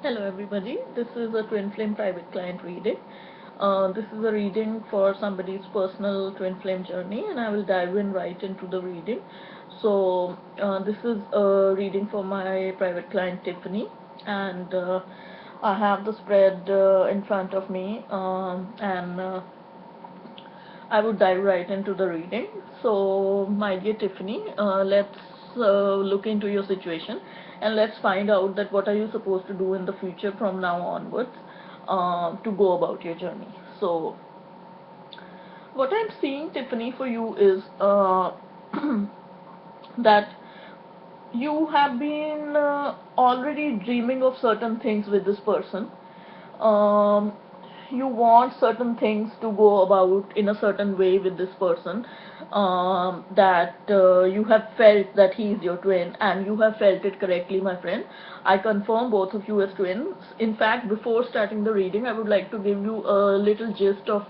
Hello everybody, this is a twin flame private client reading. This is a reading for somebody's personal twin flame journey, and I will dive in right into the reading. This is a reading for my private client Tiffany, and I have the spread in front of me, and I would dive right into the reading. So, my dear Tiffany, let's look into your situation, and let's find out that what are you supposed to do in the future from now onwards to go about your journey. So, what I'm seeing, Tiffany, for you is that you have been already dreaming of certain things with this person. um, you want certain things to go about in a certain way with this person, that you have felt that he is your twin, and you have felt it correctly, my friend. I confirm both of you as twins. In fact, before starting the reading, I would like to give you a little gist of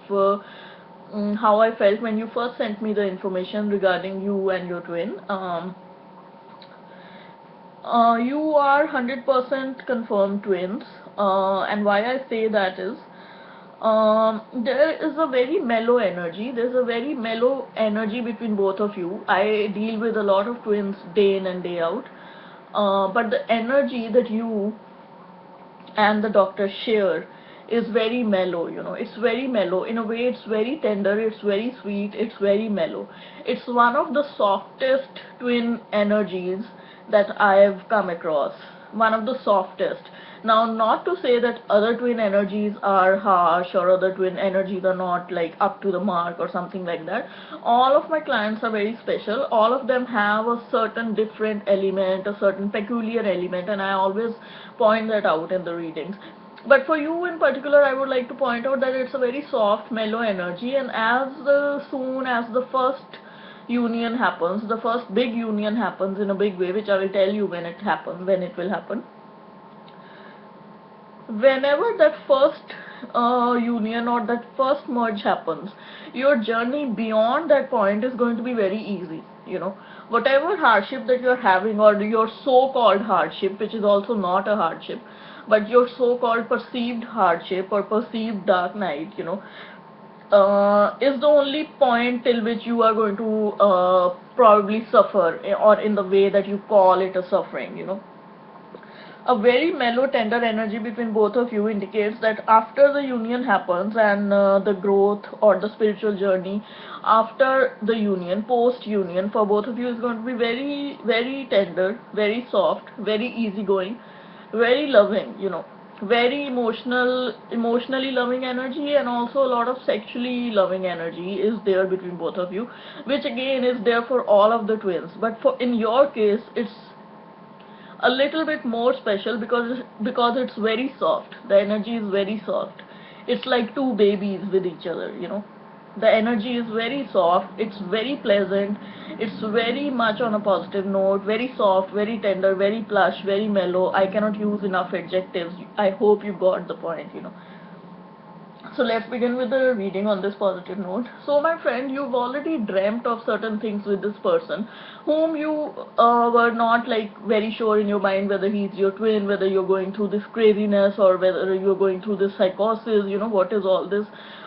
how I felt when you first sent me the information regarding you and your twin. You are 100% confirmed twins, and why I say that is, there is a very mellow energy. There's a very mellow energy between both of you. I deal with a lot of twins day in and day out, but the energy that you and the doctor share is very mellow. It's very mellow. In a way, it's very tender, it's very sweet, it's very mellow. It's one of the softest twin energies that I have come across. One of the softest. Now, not to say that other twin energies are harsh or other twin energies are not like up to the mark or something like that. All of my clients are very special. All of them have a certain different element, a certain peculiar element, and I always point that out in the readings. But for you in particular, I would like to point out that it's a very soft, mellow energy, and as soon as the first union happens, the first big union happens in a big way, which I will tell you when it happens, when it will happen. Whenever that first union or that first merge happens, your journey beyond that point is going to be very easy. Whatever hardship that you're having, or your so-called hardship, which is also not a hardship, but your so-called perceived hardship or perceived dark night, is the only point till which you are going to probably suffer, or in the way that you call it a suffering. A very mellow, tender energy between both of you indicates that after the union happens, and the growth or the spiritual journey after the union, post union, for both of you is going to be very, very tender, very soft, very easygoing, very loving, very emotionally loving energy, and also a lot of sexually loving energy is there between both of you, which again is there for all of the twins. But for in your case, it's a little bit more special because it's very soft. The energy is very soft. It's like two babies with each other. The energy is very soft, it's very pleasant, it's very much on a positive note, very soft, very tender, very plush, very mellow. I cannot use enough adjectives. I hope you got the point. So let's begin with the reading on this positive note. So my friend, you've already dreamt of certain things with this person whom you were not like very sure in your mind whether he's your twin, whether you're going through this craziness, or whether you're going through this psychosis, what is all this.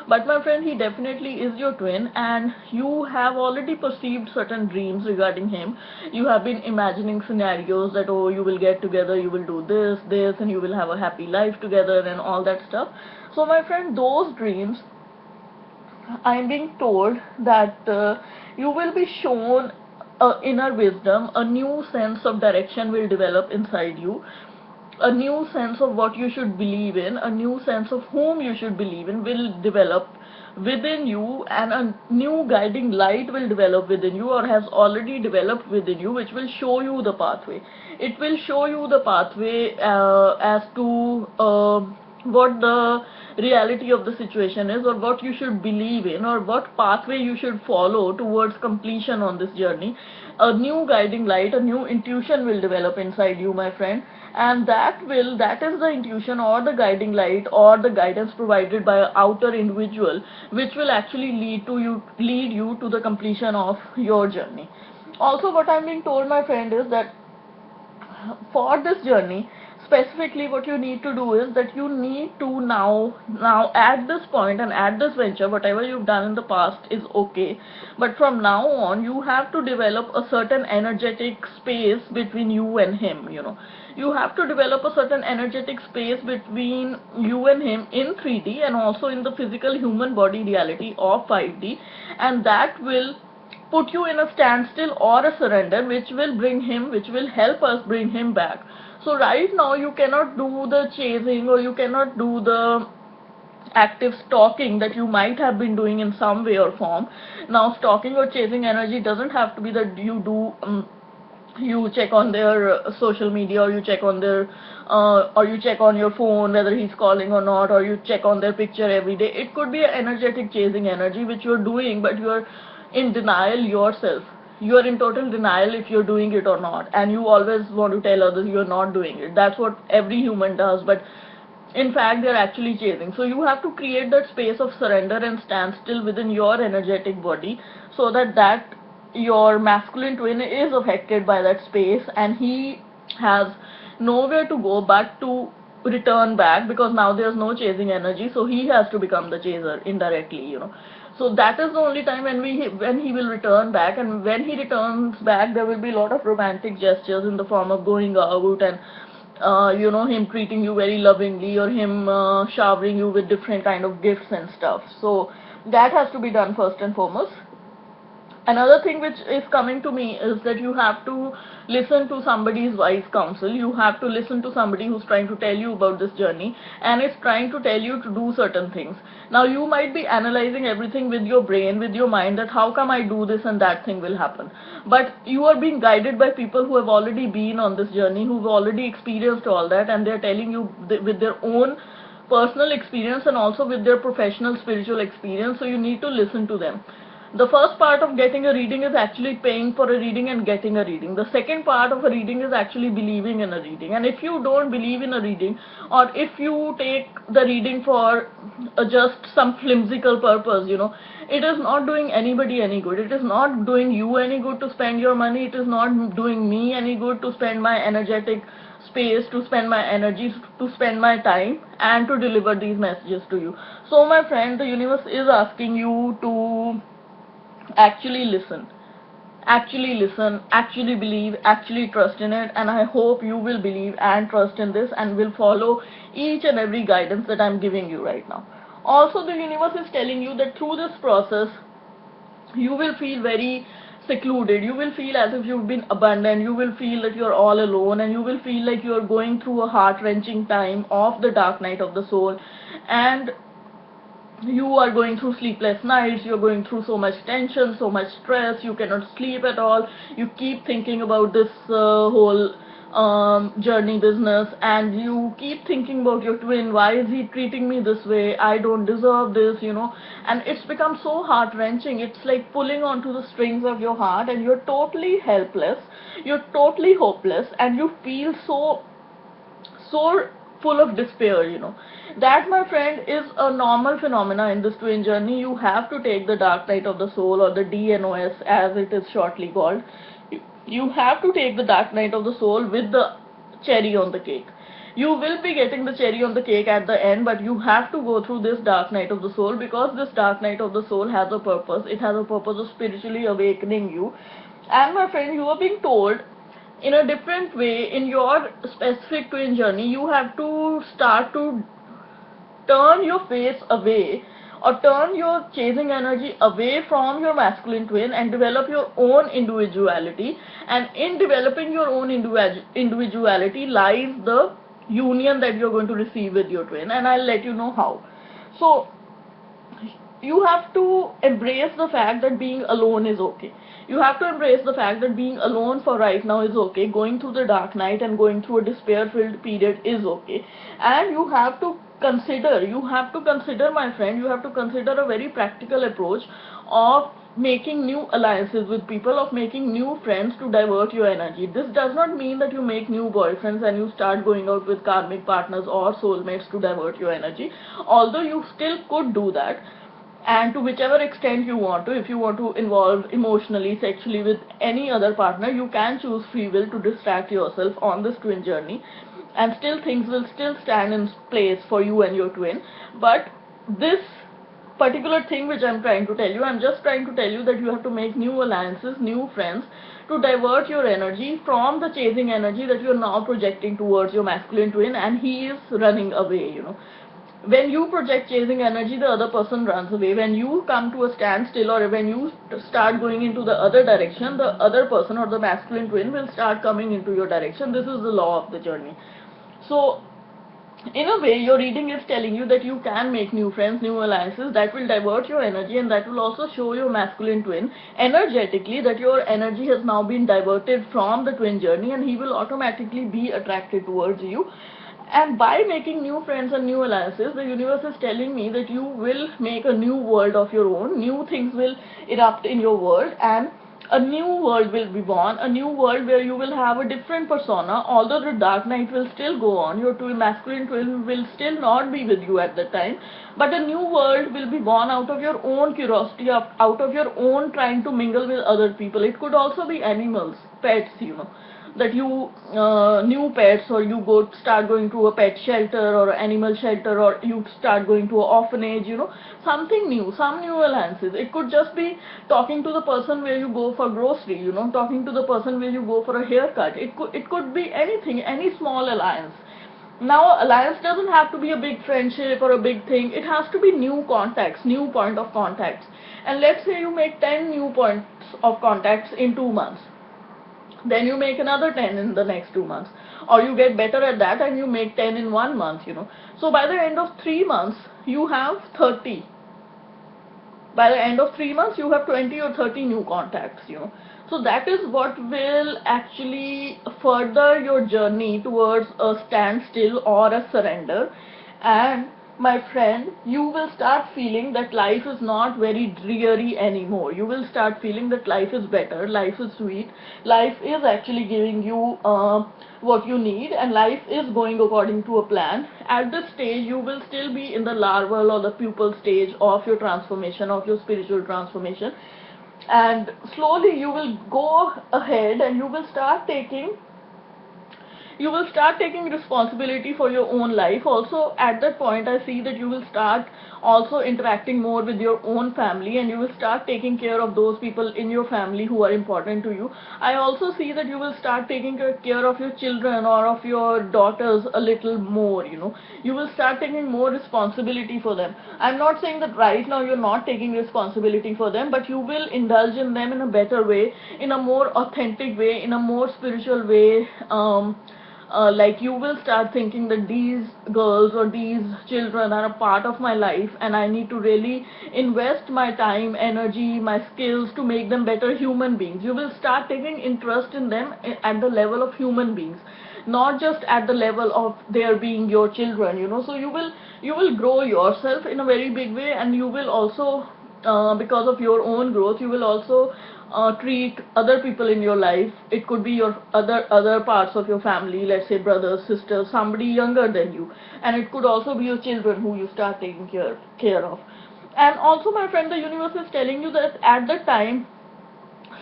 But my friend, he definitely is your twin, and you have already perceived certain dreams regarding him. You have been imagining scenarios that, oh, you will get together, you will do this, and you will have a happy life together and all that stuff. So my friend, those dreams, I'm being told that you will be shown inner wisdom, a new sense of direction will develop inside you, a new sense of what you should believe in, a new sense of whom you should believe in will develop within you, and a new guiding light will develop within you, or has already developed within you, which will show you the pathway. It will show you the pathway as to what the reality of the situation is, or what you should believe in, or what pathway you should follow towards completion on this journey. A new guiding light, a new intuition will develop inside you, my friend, and that is the intuition or the guiding light or the guidance provided by an outer individual, which will actually lead you to the completion of your journey. Also, what I'm being told, my friend, is that for this journey, specifically what you need to do is that you need to now at this point and at this venture, whatever you've done in the past is okay, but from now on you have to develop a certain energetic space between you and him. You have to develop a certain energetic space between you and him in 3D and also in the physical human body reality of 5D, and that will put you in a standstill or a surrender, which will help us bring him back. So right now you cannot do the chasing, or you cannot do the active stalking that you might have been doing in some way or form. Now stalking or chasing energy doesn't have to be that you do you check on their social media, or you check on their or you check on your phone whether he's calling or not, or you check on their picture every day. It could be an energetic chasing energy which you're doing, but you're in denial yourself. You are in total denial if you're doing it or not, and you always want to tell others you're not doing it. That's what every human does, but in fact they're actually chasing. So you have to create that space of surrender and standstill within your energetic body, so that your masculine twin is affected by that space, and he has nowhere to go but to return back, because now there's no chasing energy, so he has to become the chaser indirectly. So that is the only time when he will return back, and when he returns back there will be a lot of romantic gestures in the form of going out and him treating you very lovingly, or him showering you with different kind of gifts and stuff. So that has to be done first and foremost. Another thing which is coming to me is that you have to listen to somebody's wise counsel. You have to listen to somebody who's trying to tell you about this journey and is trying to tell you to do certain things. Now you might be analyzing everything with your brain, with your mind, that how come I do this and that thing will happen. But you are being guided by people who have already been on this journey, who've already experienced all that, and they're telling you with their own personal experience and also with their professional spiritual experience. So you need to listen to them. The first part of getting a reading is actually paying for a reading and getting a reading. The second part of a reading is actually believing in a reading. And if you don't believe in a reading, or if you take the reading for just some whimsical purpose, it is not doing anybody any good. It is not doing you any good to spend your money. It is not doing me any good to spend my energetic space, to spend my energy, to spend my time, and to deliver these messages to you. So my friend, the universe is asking you to actually listen, actually believe, actually trust in it, and I hope you will believe and trust in this and will follow each and every guidance that I'm giving you right now. Also, the universe is telling you that through this process you will feel very secluded, you will feel as if you've been abandoned, you will feel that you're all alone, and you will feel like you're going through a heart-wrenching time of the dark night of the soul, and you are going through sleepless nights, you're going through so much tension, so much stress, you cannot sleep at all, you keep thinking about this whole journey business, and you keep thinking about your twin. Why is he treating me this way? I don't deserve this, and it's become so heart-wrenching. It's like pulling onto the strings of your heart, and you're totally helpless, you're totally hopeless, and you feel so full of despair. That, my friend, is a normal phenomena in this twin journey. You have to take the dark night of the soul, or the DNOS as it is shortly called. You have to take the dark night of the soul with the cherry on the cake. You will be getting the cherry on the cake at the end, but you have to go through this dark night of the soul, because this dark night of the soul has a purpose. It has a purpose of spiritually awakening you. And my friend, you are being told in a different way in your specific twin journey, you have to start to turn your face away, or turn your chasing energy away from your masculine twin and develop your own individuality. And in developing your own individuality lies the union that you're going to receive with your twin, and I'll let you know how. So you have to embrace the fact that being alone is okay. You have to embrace the fact that being alone for right now is okay. Going through the dark night and going through a despair-filled period is okay. And you have to consider, my friend, you have to consider a very practical approach of making new alliances with people, of making new friends to divert your energy. This does not mean that you make new boyfriends and you start going out with karmic partners or soulmates to divert your energy, although you still could do that, and to whichever extent you want to. If you want to involve emotionally, sexually with any other partner, you can choose free will to distract yourself on this twin journey. and still things will still stand in place for you and your twin. But this particular thing which I'm trying to tell you, I'm just trying to tell you that you have to make new alliances, new friends, to divert your energy from the chasing energy that you're now projecting towards your masculine twin, and he is running away, When you project chasing energy, the other person runs away. When you come to a standstill, or when you start going into the other direction, the other person or the masculine twin will start coming into your direction. This is the law of the journey. So in a way, your reading is telling you that you can make new friends, new alliances that will divert your energy, and that will also show your masculine twin energetically that your energy has now been diverted from the twin journey, and he will automatically be attracted towards you. And by making new friends and new alliances, the universe is telling me that you will make a new world of your own. New things will erupt in your world, and a new world will be born, a new world where you will have a different persona. Although the dark night will still go on, your twin masculine twin will still not be with you at the time, but a new world will be born out of your own curiosity, out of your own trying to mingle with other people. It could also be animals, pets, that you new pets, or you start going to a pet shelter or animal shelter, or you start going to an orphanage, something new, some new alliances. It could just be talking to the person where you go for grocery, talking to the person where you go for a haircut. It could be anything, any small alliance. Now, alliance doesn't have to be a big friendship or a big thing. It has to be new contacts, new point of contacts. And let's say you make 10 new points of contacts in 2 months. Then you make another 10 in the next 2 months, or you get better at that and you make 10 in 1 month. So by the end of 3 months you have 30. By the end of 3 months you have 20 or 30 new contacts. So that is what will actually further your journey towards a standstill or a surrender. And my friend, you will start feeling that life is not very dreary anymore. You will start feeling that life is better, life is sweet, life is actually giving you what you need, and life is going according to a plan. At this stage, you will still be in the larval or the pupal stage of your transformation, of your spiritual transformation. And slowly you will go ahead and you will start taking responsibility for your own life. Also, at that point, I see that you will start also interacting more with your own family, and you will start taking care of those people in your family who are important to you. I also see that you will start taking care of your children or of your daughters a little more. You will start taking more responsibility for them. I'm not saying that right now you're not taking responsibility for them, but you will indulge in them in a better way, in a more authentic way, in a more spiritual way. Like, you will start thinking that these girls or these children are a part of my life, and I need to really invest my time, energy, my skills to make them better human beings. You will start taking interest in them at the level of human beings, not just at the level of their being your children. So you will grow yourself in a very big way, and you will also because of your own growth, you will also treat other people in your life. It could be your other parts of your family, let's say brothers, sisters, somebody younger than you, and it could also be your children who you start taking care of. And also, my friend, the universe is telling you that at the time,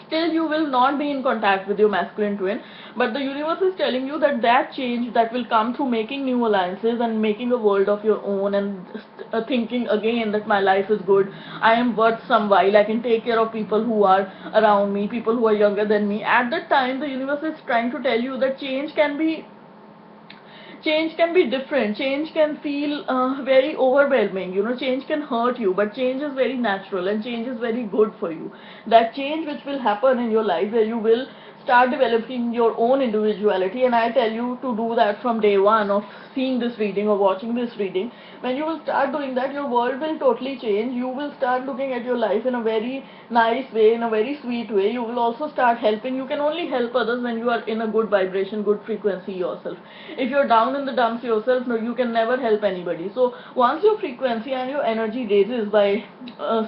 still you will not be in contact with your masculine twin, but the universe is telling you that that change that will come through making new alliances and making a world of your own, and thinking again that my life is good, I am worth some while, I can take care of people who are around me, people who are younger than me. At that time, the universe is trying to tell you that change can be different. Change can feel very overwhelming. Change can hurt you, but change is very natural and change is very good for you. That change which will happen in your life, where you will start developing your own individuality, and I tell you to do that from day one of seeing this reading or watching this reading. When you will start doing that, your world will totally change. You will start looking at your life in a very nice way, in a very sweet way. You will also start helping. You can only help others when you are in a good vibration, good frequency yourself. If you're down in the dumps yourself, no, you can never help anybody. So once your frequency and your energy raises by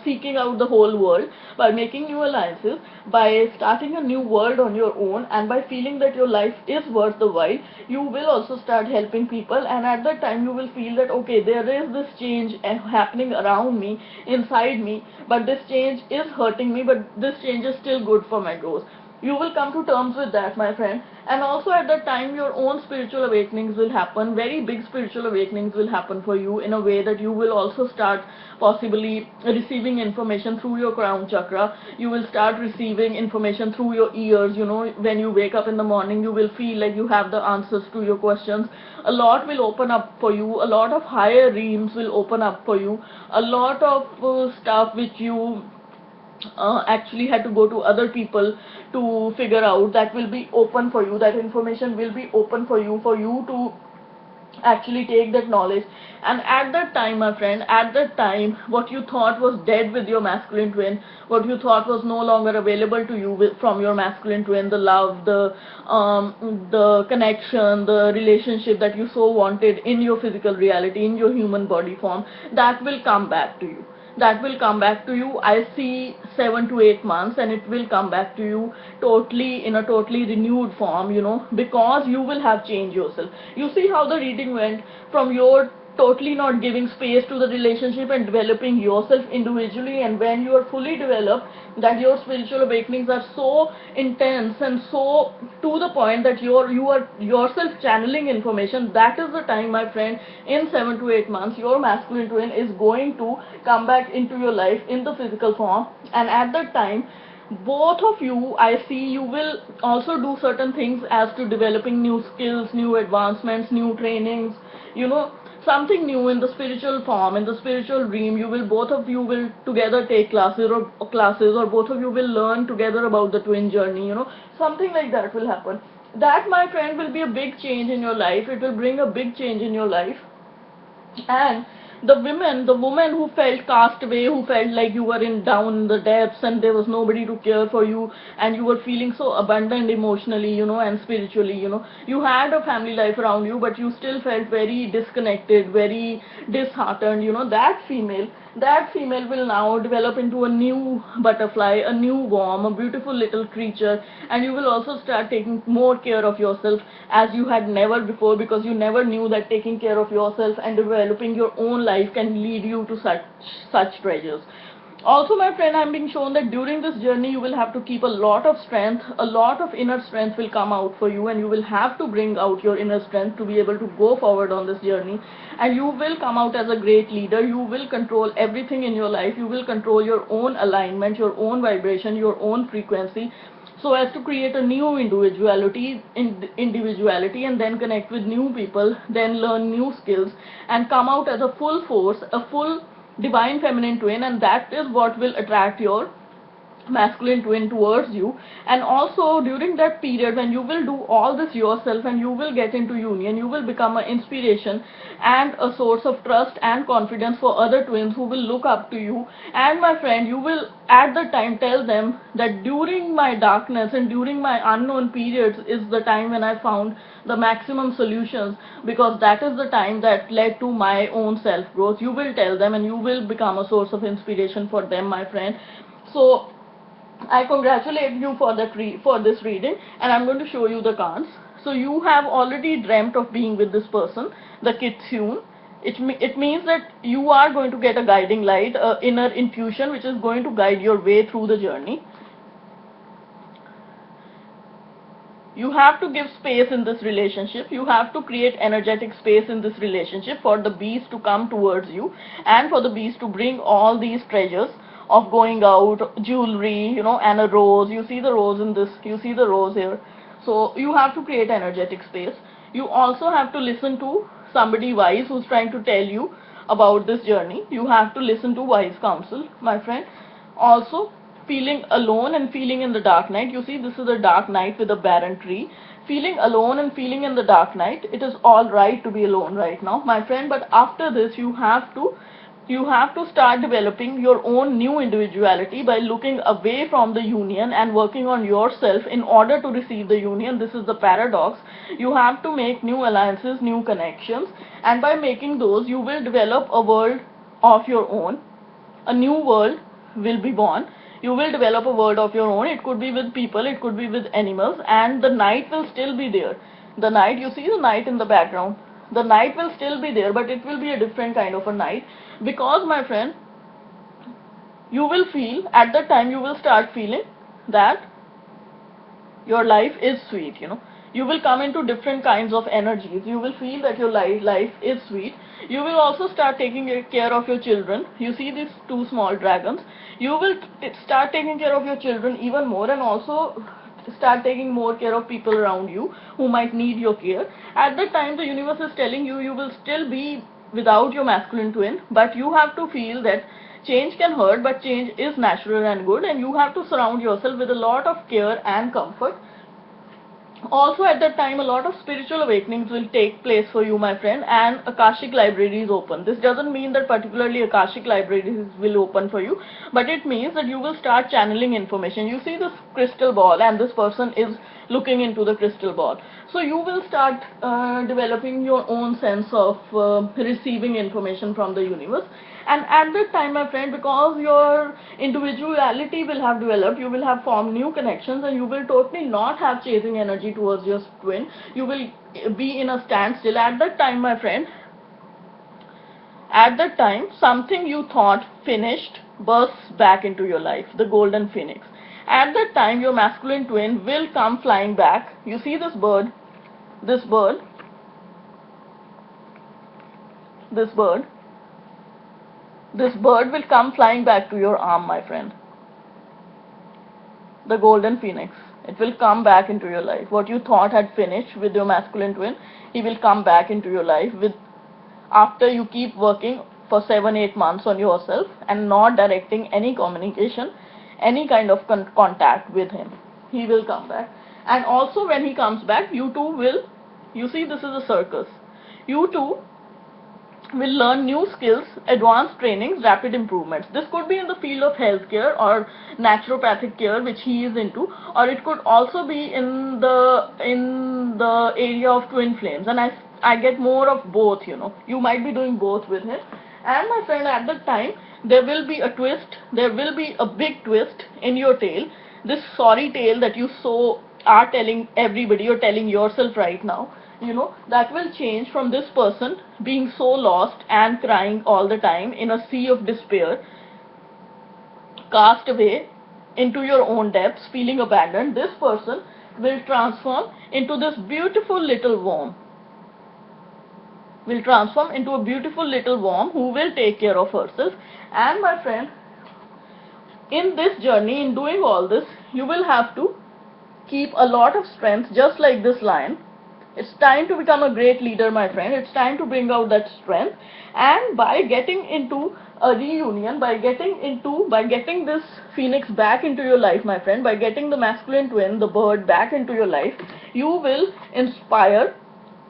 seeking out the whole world, by making new alliances, by starting a new world on your own, and by feeling that your life is worth the while, you will also start helping people. And at that time, you will feel that, okay, there is this change happening around me, inside me, but this change is hurting me, but this change is still good for my growth. You will come to terms with that, my friend. And also at that time your own spiritual awakenings will happen. Very big spiritual awakenings will happen for you, in a way that you will also start possibly receiving information through your crown chakra. You will start receiving information through your ears. When you wake up in the morning, you will feel like you have the answers to your questions. A lot will open up for you. A lot of higher realms will open up for you. A lot of stuff which you actually had to go to other people to figure out, that will be open for you. That information will be open for you to actually take that knowledge. And at that time, my friend, at that time, what you thought was dead with your masculine twin, what you thought was no longer available to you from your masculine twin, the love, the connection, the relationship that you so wanted in your physical reality, in your human body form, that will come back to you. That will come back to you. I see 7 to 8 months, and it will come back to you totally, in a totally renewed form, because you will have changed yourself. You see how the reading went from your totally not giving space to the relationship and developing yourself individually. And when you are fully developed, that your spiritual awakenings are so intense and so to the point that you are yourself channeling information. That is the time, my friend, in 7 to 8 months your masculine twin is going to come back into your life in the physical form. And at that time, both of you, I see, you will also do certain things as to developing new skills, new advancements, new trainings, something new in the spiritual form, in the spiritual realm. Both of you will together take classes, or both of you will learn together about the twin journey. Something like that will happen. That, my friend, will be a big change in your life. It will bring a big change in your life. And the woman who felt cast away, who felt like you were down in the depths and there was nobody to care for you, and you were feeling so abandoned emotionally, and spiritually, you had a family life around you, but you still felt very disconnected, very disheartened, that female will now develop into a new butterfly, a new worm, a beautiful little creature. And you will also start taking more care of yourself as you had never before, because you never knew that taking care of yourself and developing your own life can lead you to such treasures. Also, my friend, I'm being shown that during this journey you will have to keep a lot of strength. A lot of inner strength will come out for you, and you will have to bring out your inner strength to be able to go forward on this journey. And you will come out as a great leader. You will control everything in your life. You will control your own alignment, your own vibration, your own frequency, so as to create a new individuality, and then connect with new people, then learn new skills, and come out as a full force, a full divine feminine twin. And that is what will attract your masculine twin towards you. And also during that period when you will do all this yourself and you will get into union, you will become an inspiration and a source of trust and confidence for other twins who will look up to you. And my friend, you will at the time tell them that during my darkness and during my unknown periods is the time when I found the maximum solutions, because that is the time that led to my own self growth. You will tell them, and you will become a source of inspiration for them, my friend. So I congratulate you for this reading, and I'm going to show you the cards. So you have already dreamt of being with this person, the Kitsune. It means that you are going to get a guiding light, inner intuition, which is going to guide your way through the journey. You have to give space in this relationship. You have to create energetic space in this relationship for the beast to come towards you, and for the beast to bring all these treasures of going out, jewelry, and a rose. You see the rose in this, you see the rose here. So you have to create energetic space. You also have to listen to somebody wise who's trying to tell you about this journey. You have to listen to wise counsel, my friend. Also, feeling alone and feeling in the dark night. You see, this is a dark night with a barren tree. Feeling alone and feeling in the dark night. It is all right to be alone right now, my friend, but after this you have to start developing your own new individuality by looking away from the union and working on yourself in order to receive the union. This is the paradox. You have to make new alliances, new connections, and by making those you will develop a world of your own. A new world will be born. You will develop a world of your own. It could be with people, it could be with animals, and the night will still be there. The night, you see the night in the background. The night will still be there, but it will be a different kind of a night, because, my friend, you will feel, at that time you will start feeling that Your life is sweet, you will come into different kinds of energies. You will feel that your life is sweet. You will also start taking care of your children. You see these two small dragons. You will start taking care of your children even more, and also start taking more care of people around you who might need your care. At that time, the universe is telling you, you will still be without your masculine twin, but you have to feel that change can hurt, but change is natural and good, and you have to surround yourself with a lot of care and comfort. Also, at that time, a lot of spiritual awakenings will take place for you, my friend, and Akashic libraries open. This doesn't mean that particularly Akashic libraries will open for you, but it means that you will start channeling information. You see this crystal ball, and this person is looking into the crystal ball. So you will start developing your own sense of receiving information from the universe. And at that time, my friend, because your individuality will have developed, you will have formed new connections, and you will totally not have chasing energy towards your twin. You will be in a standstill. At that time, my friend, at that time, something you thought finished bursts back into your life, the golden phoenix. At that time, your masculine twin will come flying back. You see this bird, this bird, this bird. This bird will come flying back to your arm, my friend. The golden phoenix. It will come back into your life. What you thought had finished with your masculine twin, he will come back into your life with after you keep working for 7-8 months on yourself and not directing any communication, any kind of contact with him. He will come back. And also when he comes back, you too will, you see this is a circus. You too will learn new skills, advanced trainings, rapid improvements. This could be in the field of healthcare or naturopathic care, which he is into, or it could also be in the area of twin flames. And I get more of both. You might be doing both with him. And my friend, at that time, there will be a twist. There will be a big twist in your tale. This sorry tale that you so are telling everybody, you're telling yourself right now, that will change from this person being so lost and crying all the time in a sea of despair, cast away into your own depths, feeling abandoned. This person will transform into this beautiful little worm, will transform into a beautiful little worm who will take care of herself. And my friend, in this journey, in doing all this, you will have to keep a lot of strength, just like this lion. It's time to become a great leader, my friend. It's time to bring out that strength. And by getting into a reunion, by getting this phoenix back into your life, my friend, by getting the masculine twin, the bird, back into your life, you will inspire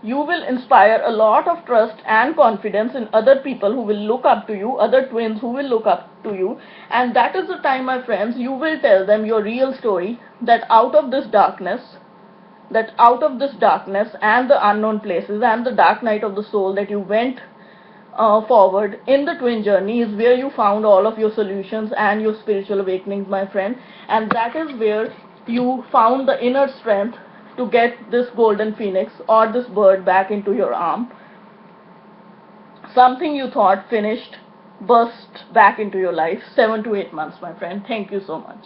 a lot of trust and confidence in other people who will look up to you, other twins who will look up to you. And that is the time, my friends, you will tell them your real story, that out of this darkness and the unknown places and the dark night of the soul that you went forward in the twin journey is where you found all of your solutions and your spiritual awakenings, my friend. And that is where you found the inner strength to get this golden phoenix or this bird back into your arm. Something you thought finished burst back into your life. 7 to 8 months, my friend. Thank you so much.